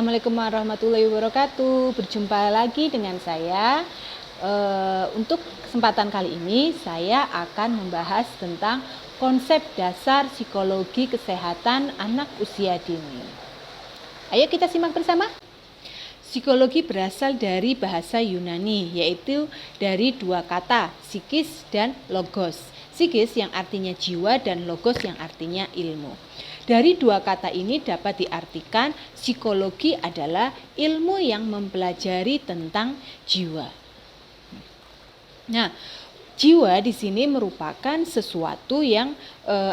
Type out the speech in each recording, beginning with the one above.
Assalamualaikum warahmatullahi wabarakatuh. Berjumpa lagi dengan saya. Untuk kesempatan kali ini saya akan membahas tentang konsep dasar psikologi kesehatan anak usia dini. Ayo kita simak bersama. Psikologi berasal dari bahasa Yunani, yaitu dari dua kata, psikis dan logos. Psikis yang artinya jiwa dan logos yang artinya ilmu. Dari dua kata ini dapat diartikan psikologi adalah ilmu yang mempelajari tentang jiwa. Nah, jiwa di sini merupakan sesuatu yang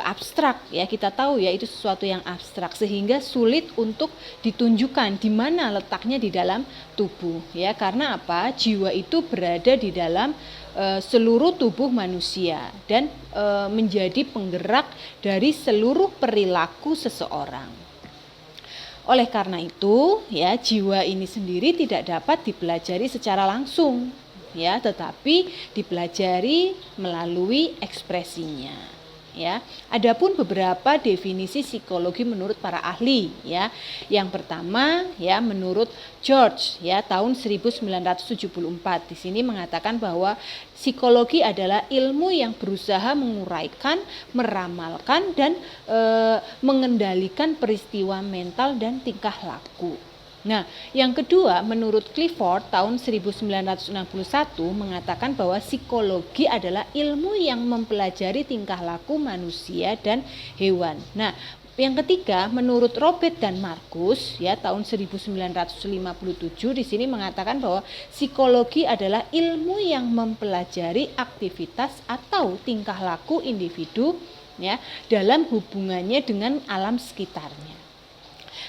abstrak, ya, kita tahu ya, itu sesuatu yang abstrak sehingga sulit untuk ditunjukkan di mana letaknya di dalam tubuh, ya. Karena apa? Jiwa itu berada di dalam seluruh tubuh manusia dan menjadi penggerak dari seluruh perilaku seseorang. Oleh karena itu, ya, jiwa ini sendiri tidak dapat dipelajari secara langsung, ya, tetapi dipelajari melalui ekspresinya, ya. Adapun beberapa definisi psikologi menurut para ahli, ya. Yang pertama, ya, menurut George, ya, tahun 1974, di sini mengatakan bahwa psikologi adalah ilmu yang berusaha menguraikan, meramalkan dan mengendalikan peristiwa mental dan tingkah laku. Nah, yang kedua, menurut Clifford tahun 1961 mengatakan bahwa psikologi adalah ilmu yang mempelajari tingkah laku manusia dan hewan. Nah, yang ketiga, menurut Robert dan Marcus, ya, tahun 1957 di sini mengatakan bahwa psikologi adalah ilmu yang mempelajari aktivitas atau tingkah laku individu, ya, dalam hubungannya dengan alam sekitarnya.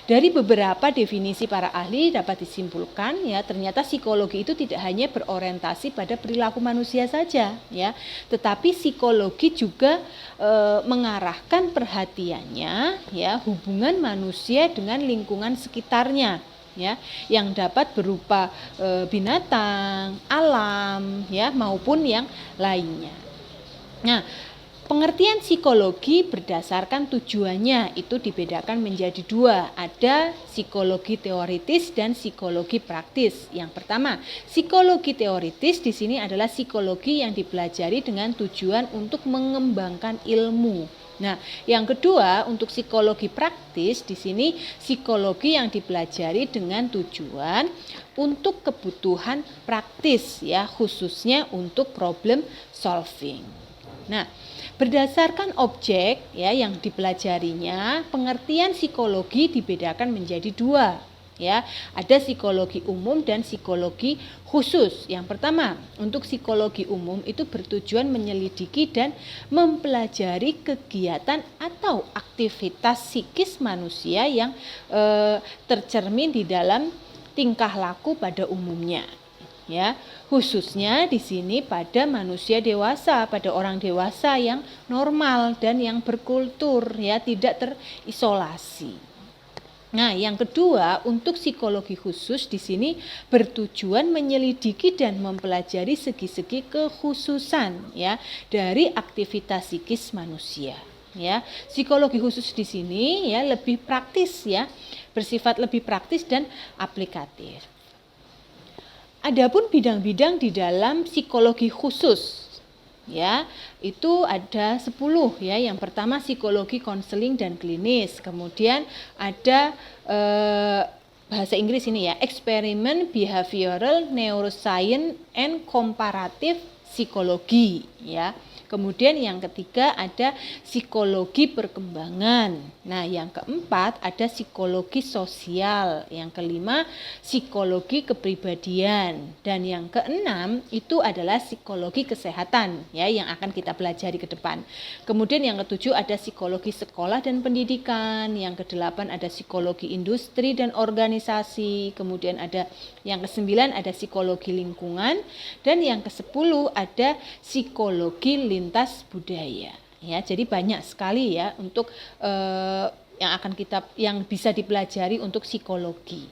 Dari beberapa definisi para ahli dapat disimpulkan, ya, ternyata psikologi itu tidak hanya berorientasi pada perilaku manusia saja, ya, tetapi psikologi juga mengarahkan perhatiannya, ya, hubungan manusia dengan lingkungan sekitarnya, ya, yang dapat berupa binatang, alam, ya, maupun yang lainnya. Nah, pengertian psikologi berdasarkan tujuannya itu dibedakan menjadi dua. Ada psikologi teoritis dan psikologi praktis. Yang pertama, psikologi teoritis di sini adalah psikologi yang dipelajari dengan tujuan untuk mengembangkan ilmu. Nah, yang kedua, untuk psikologi praktis di sini psikologi yang dipelajari dengan tujuan untuk kebutuhan praktis, ya, khususnya untuk problem solving. Nah, berdasarkan objek, ya, yang dipelajarinya, pengertian psikologi dibedakan menjadi dua, ya. Ada psikologi umum dan psikologi khusus. Yang pertama, untuk psikologi umum itu bertujuan menyelidiki dan mempelajari kegiatan atau aktivitas psikis manusia yang tercermin di dalam tingkah laku pada umumnya, ya, khususnya di sini pada manusia dewasa, pada orang dewasa yang normal dan yang berkultur, ya, tidak terisolasi. Nah, yang kedua, untuk psikologi khusus di sini bertujuan menyelidiki dan mempelajari segi-segi kekhususan, ya, dari aktivitas psikis manusia, ya. Psikologi khusus di sini, ya, lebih praktis, ya, bersifat lebih praktis dan aplikatif. Adapun bidang-bidang di dalam psikologi khusus, ya, itu ada 10, ya. Yang pertama psikologi konseling dan klinis, kemudian ada bahasa Inggris ini, ya, eksperimen behavioral neuroscience and comparative psychology, ya. Kemudian yang ketiga ada psikologi perkembangan. Nah, yang keempat ada psikologi sosial. Yang kelima psikologi kepribadian. Dan yang keenam itu adalah psikologi kesehatan, ya, yang akan kita pelajari ke depan. Kemudian yang ketujuh ada psikologi sekolah dan pendidikan. Yang kedelapan ada psikologi industri dan organisasi. Kemudian ada yang kesembilan ada psikologi lingkungan. Dan yang kesepuluh ada psikologi lintas budaya, ya. Jadi banyak sekali, ya, untuk yang bisa dipelajari untuk psikologi.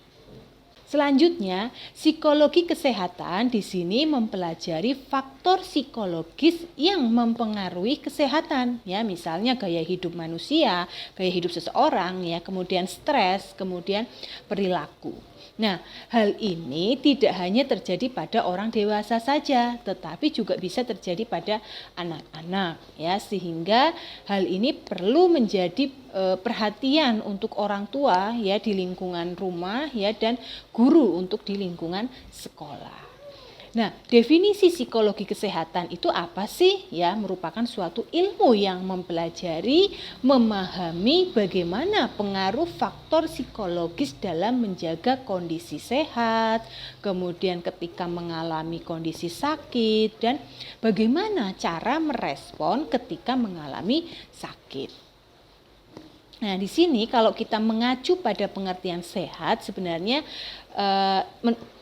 Selanjutnya, psikologi kesehatan di sini mempelajari faktor psikologis yang mempengaruhi kesehatan, ya, misalnya gaya hidup manusia, gaya hidup seseorang, ya, kemudian stres, kemudian perilaku. Nah, hal ini tidak hanya terjadi pada orang dewasa saja, tetapi juga bisa terjadi pada anak-anak, ya, sehingga hal ini perlu menjadi perhatian untuk orang tua, ya, di lingkungan rumah, ya, dan guru untuk di lingkungan sekolah. Nah, definisi psikologi kesehatan itu apa sih? Ya, merupakan suatu ilmu yang mempelajari, memahami bagaimana pengaruh faktor psikologis dalam menjaga kondisi sehat, kemudian ketika mengalami kondisi sakit, dan bagaimana cara merespon ketika mengalami sakit. Nah, di sini kalau kita mengacu pada pengertian sehat, sebenarnya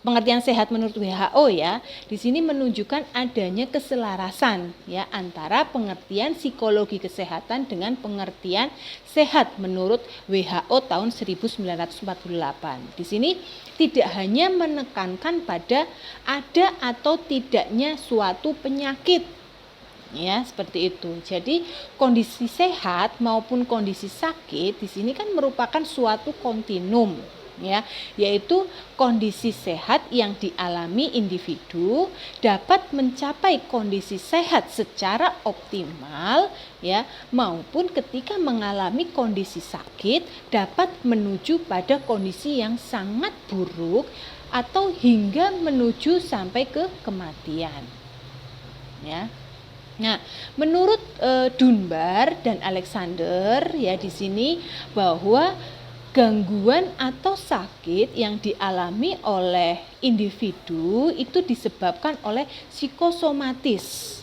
pengertian sehat menurut WHO, ya, di sini menunjukkan adanya keselarasan, ya, antara pengertian psikologi kesehatan dengan pengertian sehat menurut WHO tahun 1948. Di sini tidak hanya menekankan pada ada atau tidaknya suatu penyakit, ya, seperti itu. Jadi kondisi sehat maupun kondisi sakit di sini kan merupakan suatu kontinum, ya, yaitu kondisi sehat yang dialami individu dapat mencapai kondisi sehat secara optimal, ya, maupun ketika mengalami kondisi sakit dapat menuju pada kondisi yang sangat buruk atau hingga menuju sampai ke kematian, ya. Nah, menurut Dunbar dan Alexander, ya, di sini bahwa gangguan atau sakit yang dialami oleh individu itu disebabkan oleh psikosomatis,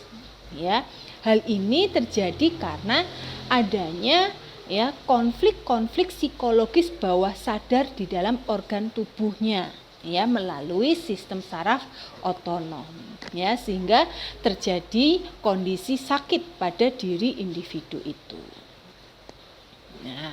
ya. Hal ini terjadi karena adanya, ya, konflik-konflik psikologis bawah sadar di dalam organ tubuhnya, ya, melalui sistem saraf otonom, ya, sehingga terjadi kondisi sakit pada diri individu itu. Nah,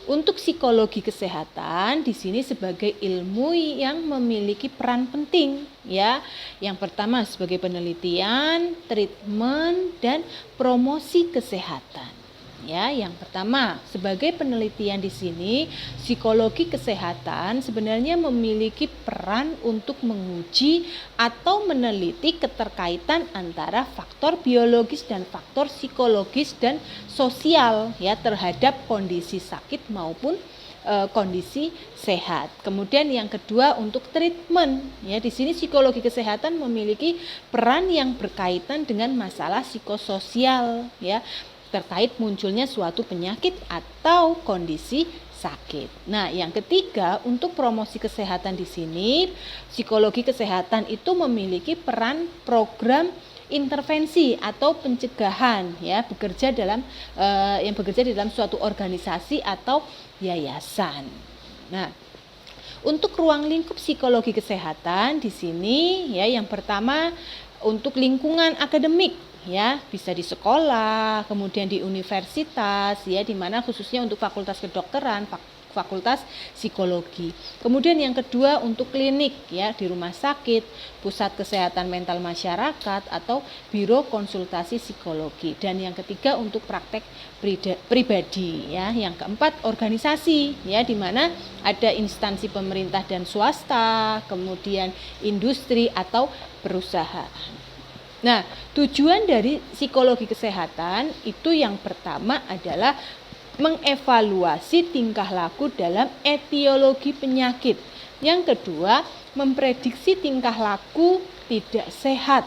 untuk psikologi kesehatan di sini sebagai ilmu yang memiliki peran penting, ya. Yang pertama sebagai penelitian, treatment, dan promosi kesehatan. Ya, yang pertama, sebagai penelitian di sini, psikologi kesehatan sebenarnya memiliki peran untuk menguji atau meneliti keterkaitan antara faktor biologis dan faktor psikologis dan sosial, ya, terhadap kondisi sakit maupun kondisi sehat. Kemudian yang kedua untuk treatment, ya, di sini psikologi kesehatan memiliki peran yang berkaitan dengan masalah psikososial, ya, terkait munculnya suatu penyakit atau kondisi sakit. Nah, yang ketiga untuk promosi kesehatan di sini, psikologi kesehatan itu memiliki peran program intervensi atau pencegahan, ya, yang bekerja di dalam suatu organisasi atau yayasan. Nah, untuk ruang lingkup psikologi kesehatan di sini, ya, yang pertama untuk lingkungan akademik, ya, bisa di sekolah, kemudian di universitas, ya, di mana khususnya untuk fakultas kedokteran, fakultas psikologi. Kemudian yang kedua untuk klinik, ya, di rumah sakit, pusat kesehatan mental masyarakat atau biro konsultasi psikologi. Dan yang ketiga untuk praktek pribadi, ya. Yang keempat organisasi, ya, di mana ada instansi pemerintah dan swasta, kemudian industri atau perusahaan. Nah, tujuan dari psikologi kesehatan itu yang pertama adalah mengevaluasi tingkah laku dalam etiologi penyakit. Yang kedua, memprediksi tingkah laku tidak sehat.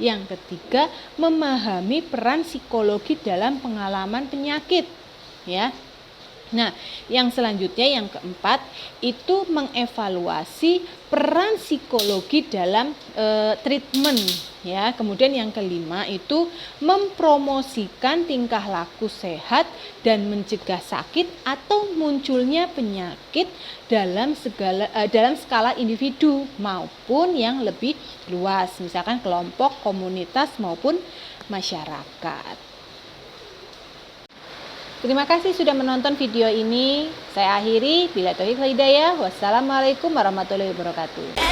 Yang ketiga, memahami peran psikologi dalam pengalaman penyakit, ya. Nah, yang selanjutnya yang keempat itu mengevaluasi peran psikologi dalam treatment, ya. Kemudian yang kelima itu mempromosikan tingkah laku sehat dan mencegah sakit atau munculnya penyakit dalam skala individu maupun yang lebih luas, misalkan kelompok, komunitas maupun masyarakat. Terima kasih sudah menonton video ini. Saya akhiri. Bila taufiq wal hidayah. Wassalamualaikum warahmatullahi wabarakatuh.